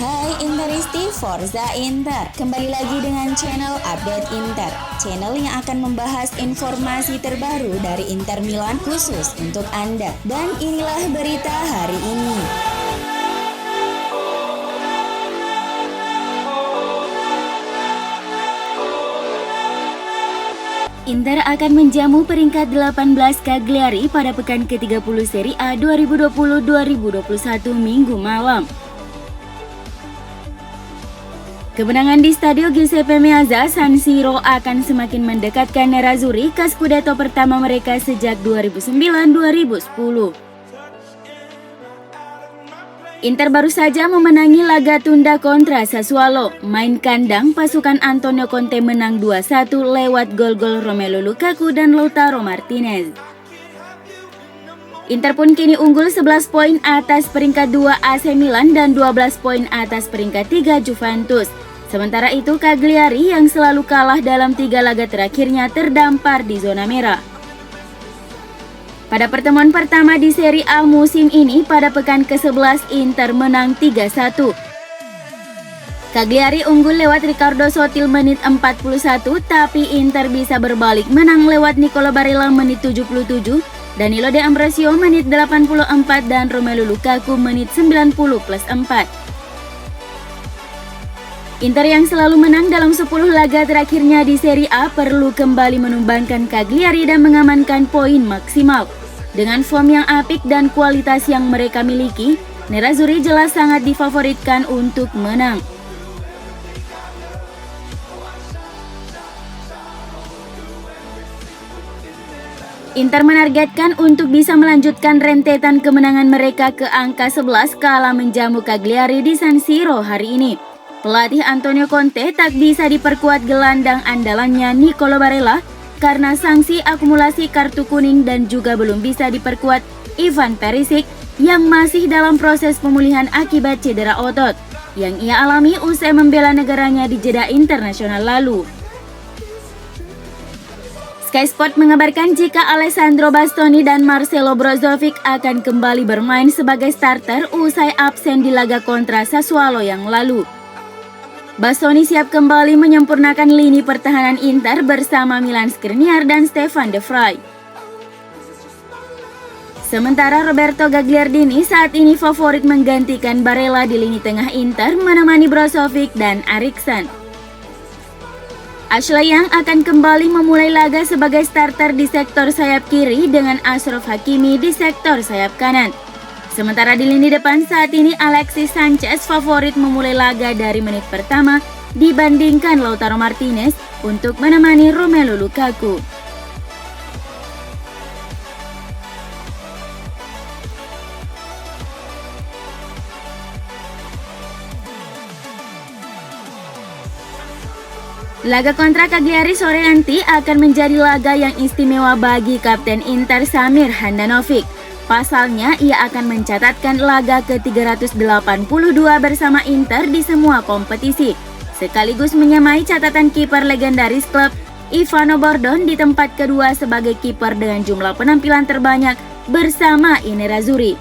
Hai Interisti Forza Inter, kembali lagi dengan channel Update Inter, channel yang akan membahas informasi terbaru dari Inter Milan khusus untuk Anda. Dan inilah berita hari ini. Inter akan menjamu peringkat 18 Cagliari pada pekan ke-30 Serie A 2020-2021 Minggu malam. Kemenangan di Stadio Giuseppe Meazza, San Siro akan semakin mendekatkan Nerazzurri ke Scudetto pertama mereka sejak 2009-2010. Inter baru saja memenangi laga tunda kontra Sassuolo. Main kandang, pasukan Antonio Conte menang 2-1 lewat gol-gol Romelu Lukaku dan Lautaro Martinez. Inter pun kini unggul 11 poin atas peringkat 2 AC Milan dan 12 poin atas peringkat 3 Juventus. Sementara itu Cagliari yang selalu kalah dalam 3 laga terakhirnya terdampar di zona merah. Pada pertemuan pertama di Serie A musim ini pada pekan ke-11 Inter menang 3-1. Cagliari unggul lewat Riccardo Sottil menit 41, tapi Inter bisa berbalik menang lewat Nicolo Barella menit 77, Danilo De Ambrosio menit 84 dan Romelu Lukaku menit 90+4. Inter yang selalu menang dalam 10 laga terakhirnya di Serie A perlu kembali menumbangkan Cagliari dan mengamankan poin maksimal. Dengan form yang apik dan kualitas yang mereka miliki, Nerazzurri jelas sangat difavoritkan untuk menang. Inter menargetkan untuk bisa melanjutkan rentetan kemenangan mereka ke angka 11 kala menjamu Cagliari di San Siro hari ini. Pelatih Antonio Conte tak bisa diperkuat gelandang andalannya Nicolo Barella karena sanksi akumulasi kartu kuning dan juga belum bisa diperkuat Ivan Perisic yang masih dalam proses pemulihan akibat cedera otot yang ia alami usai membela negaranya di jeda internasional lalu. Sky Sport mengabarkan jika Alessandro Bastoni dan Marcelo Brozovic akan kembali bermain sebagai starter usai absen di laga kontra Sassuolo yang lalu. Bastoni siap kembali menyempurnakan lini pertahanan Inter bersama Milan Skriniar dan Stefan De Vrij. Sementara Roberto Gagliardini saat ini favorit menggantikan Barella di lini tengah Inter menemani Brozovic dan Eriksen. Ashley Young akan kembali memulai laga sebagai starter di sektor sayap kiri dengan Achraf Hakimi di sektor sayap kanan. Sementara di lini depan saat ini Alexis Sanchez favorit memulai laga dari menit pertama dibandingkan Lautaro Martinez untuk menemani Romelu Lukaku. Laga kontra Cagliari sore nanti akan menjadi laga yang istimewa bagi Kapten Inter Samir Handanovic. Pasalnya, ia akan mencatatkan laga ke-382 bersama Inter di semua kompetisi, sekaligus menyamai catatan kiper legendaris klub Ivano Bordon di tempat kedua sebagai kiper dengan jumlah penampilan terbanyak bersama Nerazzurri.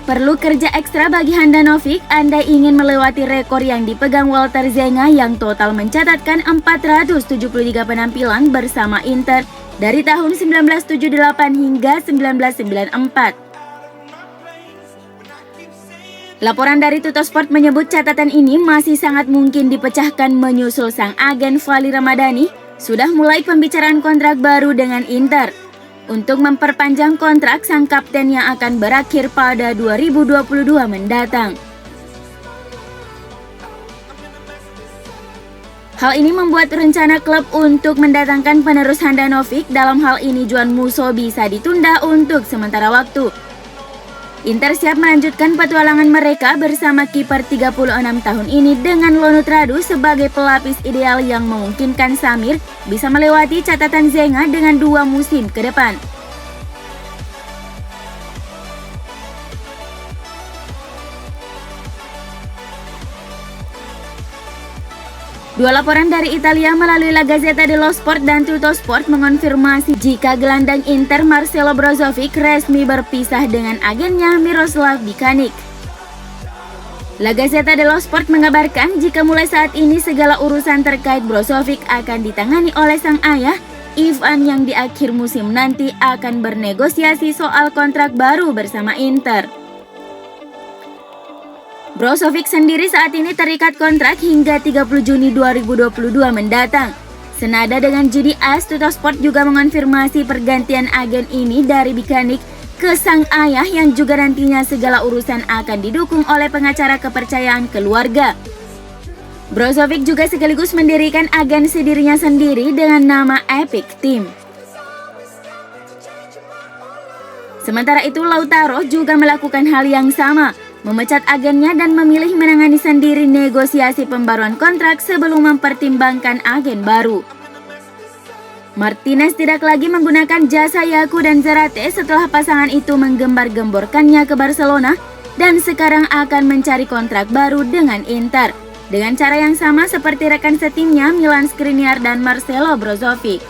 Perlu kerja ekstra bagi Handanovic andai ingin melewati rekor yang dipegang Walter Zenga yang total mencatatkan 473 penampilan bersama Inter dari tahun 1978 hingga 1994. Laporan dari Tuttosport menyebut catatan ini masih sangat mungkin dipecahkan menyusul sang agen Vali Ramadhani sudah mulai pembicaraan kontrak baru dengan Inter untuk memperpanjang kontrak sang kapten yang akan berakhir pada 2022 mendatang. Hal ini membuat rencana klub untuk mendatangkan penerus Handanovic, dalam hal ini Juan Musso, bisa ditunda untuk sementara waktu. Inter siap melanjutkan petualangan mereka bersama kiper 36 tahun ini dengan Lonut Radu sebagai pelapis ideal yang memungkinkan Samir bisa melewati catatan Zenga dengan 2 musim ke depan. Dua laporan dari Italia melalui La Gazzetta dello Sport dan Tuttosport mengonfirmasi jika gelandang Inter Marcelo Brozovic resmi berpisah dengan agennya Miroslav Dikanic. La Gazzetta dello Sport mengabarkan jika mulai saat ini segala urusan terkait Brozovic akan ditangani oleh sang ayah, Ivan, yang di akhir musim nanti akan bernegosiasi soal kontrak baru bersama Inter. Brozovic sendiri saat ini terikat kontrak hingga 30 Juni 2022 mendatang. Senada dengan Judi AS, Tuttosport juga mengonfirmasi pergantian agen ini dari Bikanik ke sang ayah yang juga nantinya segala urusan akan didukung oleh pengacara kepercayaan keluarga. Brozovic juga sekaligus mendirikan agensi dirinya sendiri dengan nama Epic Team. Sementara itu Lautaro juga melakukan hal yang sama, memecat agennya dan memilih menangani sendiri negosiasi pembaruan kontrak sebelum mempertimbangkan agen baru. Martinez tidak lagi menggunakan jasa Yaku dan Zarate setelah pasangan itu menggembar-gemborkannya ke Barcelona dan sekarang akan mencari kontrak baru dengan Inter dengan cara yang sama seperti rekan setimnya Milan Skriniar dan Marcelo Brozovic.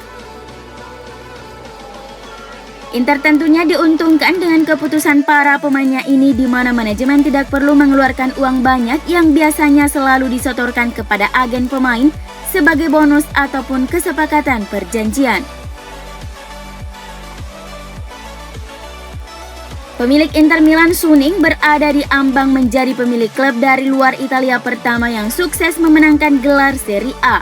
Inter tentunya diuntungkan dengan keputusan para pemainnya ini, di mana manajemen tidak perlu mengeluarkan uang banyak yang biasanya selalu disetorkan kepada agen pemain sebagai bonus ataupun kesepakatan perjanjian. Pemilik Inter Milan Suning berada di ambang menjadi pemilik klub dari luar Italia pertama yang sukses memenangkan gelar Serie A.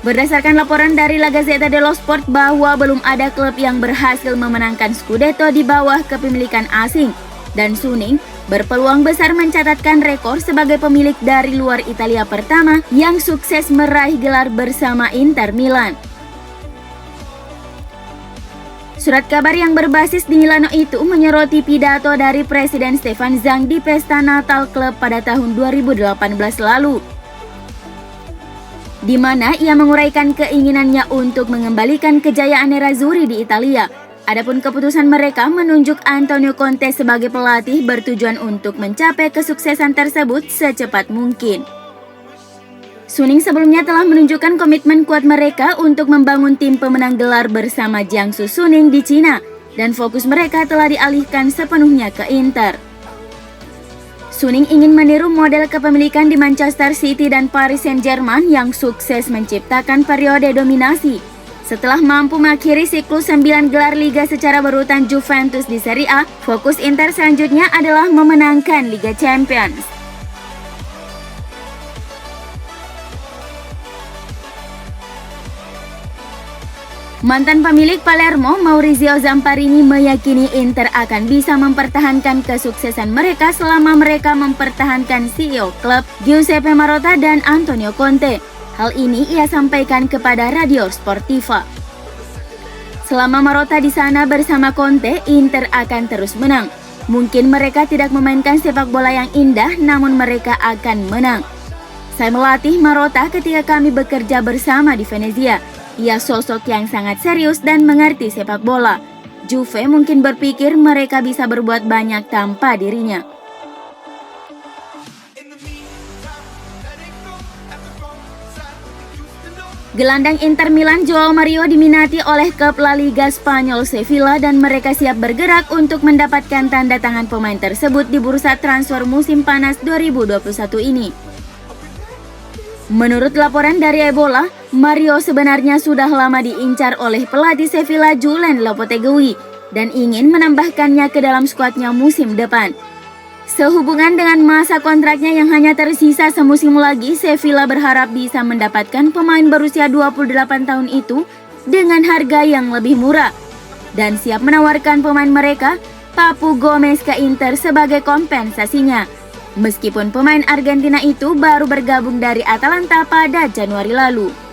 Berdasarkan laporan dari La Gazzetta dello Sport bahwa belum ada klub yang berhasil memenangkan Scudetto di bawah kepemilikan asing, dan Suning berpeluang besar mencatatkan rekor sebagai pemilik dari luar Italia pertama yang sukses meraih gelar bersama Inter Milan. Surat kabar yang berbasis di Milano itu menyoroti pidato dari Presiden Stefan Zhang di pesta Natal klub pada tahun 2018 lalu, di mana ia menguraikan keinginannya untuk mengembalikan kejayaan Nerazzurri di Italia. Adapun keputusan mereka menunjuk Antonio Conte sebagai pelatih bertujuan untuk mencapai kesuksesan tersebut secepat mungkin. Suning sebelumnya telah menunjukkan komitmen kuat mereka untuk membangun tim pemenang gelar bersama Jiangsu Suning di Cina, dan fokus mereka telah dialihkan sepenuhnya ke Inter. Suning ingin meniru model kepemilikan di Manchester City dan Paris Saint-Germain yang sukses menciptakan periode dominasi. Setelah mampu mengakhiri siklus 9 gelar Liga secara berurutan Juventus di Serie A, fokus Inter selanjutnya adalah memenangkan Liga Champions. Mantan pemilik Palermo, Maurizio Zamparini, meyakini Inter akan bisa mempertahankan kesuksesan mereka selama mereka mempertahankan CEO klub Giuseppe Marotta dan Antonio Conte. Hal ini ia sampaikan kepada Radio Sportiva. Selama Marotta di sana bersama Conte, Inter akan terus menang. Mungkin mereka tidak memainkan sepak bola yang indah, namun mereka akan menang. Saya melatih Marotta ketika kami bekerja bersama di Venezia. Ia sosok yang sangat serius dan mengerti sepak bola. Juve mungkin berpikir mereka bisa berbuat banyak tanpa dirinya. Gelandang Inter Milan Joao Mario diminati oleh klub La Liga Spanyol Sevilla dan mereka siap bergerak untuk mendapatkan tanda tangan pemain tersebut di bursa transfer musim panas 2021 ini. Menurut laporan dari Ebola, Mario sebenarnya sudah lama diincar oleh pelatih Sevilla Julen Lopetegui dan ingin menambahkannya ke dalam skuadnya musim depan. Sehubungan dengan masa kontraknya yang hanya tersisa semusim lagi, Sevilla berharap bisa mendapatkan pemain berusia 28 tahun itu dengan harga yang lebih murah dan siap menawarkan pemain mereka, Papu Gomez, ke Inter sebagai kompensasinya. Meskipun pemain Argentina itu baru bergabung dari Atalanta pada Januari lalu.